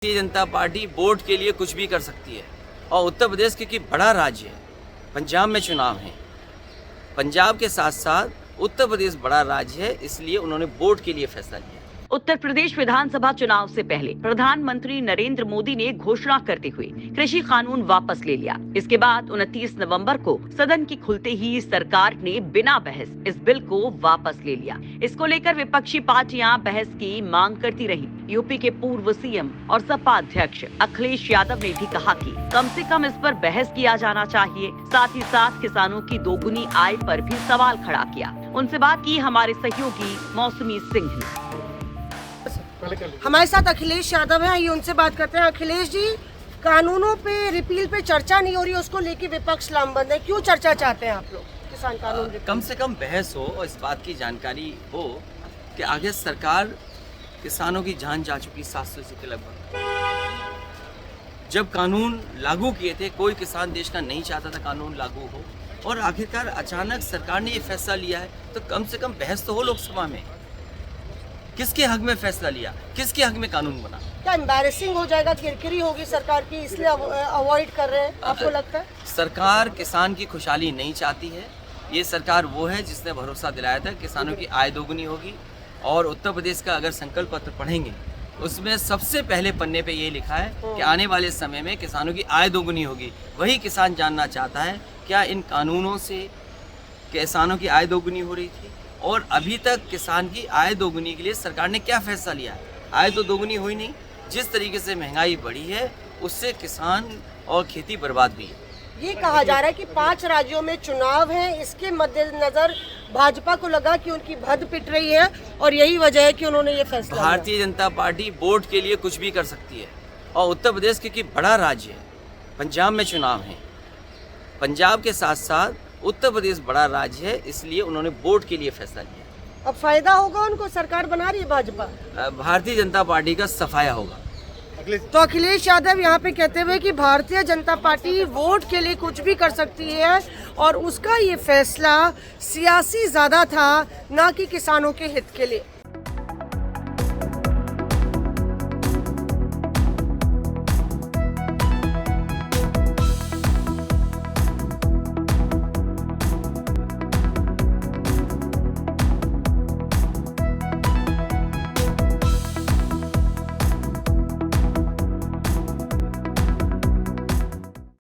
Bharatiya Janata party vote के लिए कुछ भी कर सकती है और उत्तर प्रदेश क्योंकि बड़ा राज्य है, पंजाब में चुनाव है, पंजाब के साथ साथ उत्तर प्रदेश बड़ा राज्य है, इसलिए उन्होंने वोट के लिए फैसला लिया। उत्तर प्रदेश विधानसभा चुनाव से पहले प्रधानमंत्री नरेंद्र मोदी ने घोषणा करते हुए कृषि कानून वापस ले लिया। इसके बाद 29 नवंबर को सदन की खुलते ही सरकार ने बिना बहस इस बिल को वापस ले लिया। इसको लेकर विपक्षी पार्टियां बहस की मांग करती रही। यूपी के पूर्व सीएम और सपा अध्यक्ष अखिलेश यादव ने भी कहा कि कम से कम इस पर बहस किया जाना चाहिए। साथ ही साथ किसानों की दोगुनी आय पर भी सवाल खड़ा किया। उनसे बात की हमारे सहयोगी मौसमी सिंह ने। हमारे साथ अखिलेश यादव हैं, आइए उनसे बात करते हैं। अखिलेश जी, कानूनों पे रिपील पे चर्चा नहीं हो रही है, उसको लेके विपक्ष लामबंद है, क्यों चर्चा चाहते हैं आप लोग? किसान कानून कम से कम बहस हो और इस बात की जानकारी हो कि आगे सरकार किसानों की जान जा चुकी 700 से के लगभग। जब कानून लागू किए थे, कोई किसान देश का नहीं चाहता था कानून लागू हो, और आखिरकार अचानक सरकार ने ये फैसला लिया है, तो कम से कम बहस तो हो लोकसभा में। किसके हक में फैसला लिया, किसके हक में कानून बना? क्या एम्बैरेसिंग हो जाएगा, किरकिरी होगी सरकार की, इसलिए अवॉइड कर रहे हैं, आपको लगता है? सरकार किसान की खुशहाली नहीं चाहती है। ये सरकार वो है जिसने भरोसा दिलाया था किसानों की आय दोगुनी होगी, और उत्तर प्रदेश का अगर संकल्प पत्र पढ़ेंगे उसमें सबसे पहले पन्ने पे ये लिखा है कि आने वाले समय में किसानों की आय दोगुनी होगी। वही किसान जानना चाहता है क्या इन कानूनों से किसानों की आय दोगुनी हो रही थी, और अभी तक किसान की आय दोगुनी के लिए सरकार ने क्या फैसला लिया है? आय तो दोगुनी हुई नहीं। जिस तरीके से महंगाई बढ़ी है उससे किसान और खेती बर्बाद हुई है। ये कहा जा रहा है कि 5 राज्यों में चुनाव है, इसके मद्देनजर भाजपा को लगा कि उनकी भद पिट रही है और यही वजह है कि उन्होंने ये फैसला लिया। भारतीय जनता पार्टी वोट के लिए कुछ भी कर सकती है और उत्तर प्रदेश क्योंकि बड़ा राज्य है, पंजाब में चुनाव है, पंजाब के साथ साथ उत्तर प्रदेश बड़ा राज्य है, इसलिए उन्होंने वोट के लिए फैसला लिया। अब फायदा होगा उनको, सरकार बना रही है भाजपा। भारतीय जनता पार्टी का सफाया होगा। तो अखिलेश यादव यहाँ पे कहते हुए कि भारतीय जनता पार्टी वोट के लिए कुछ भी कर सकती है और उसका ये फैसला सियासी ज्यादा था, ना कि किसानों के हित के लिए।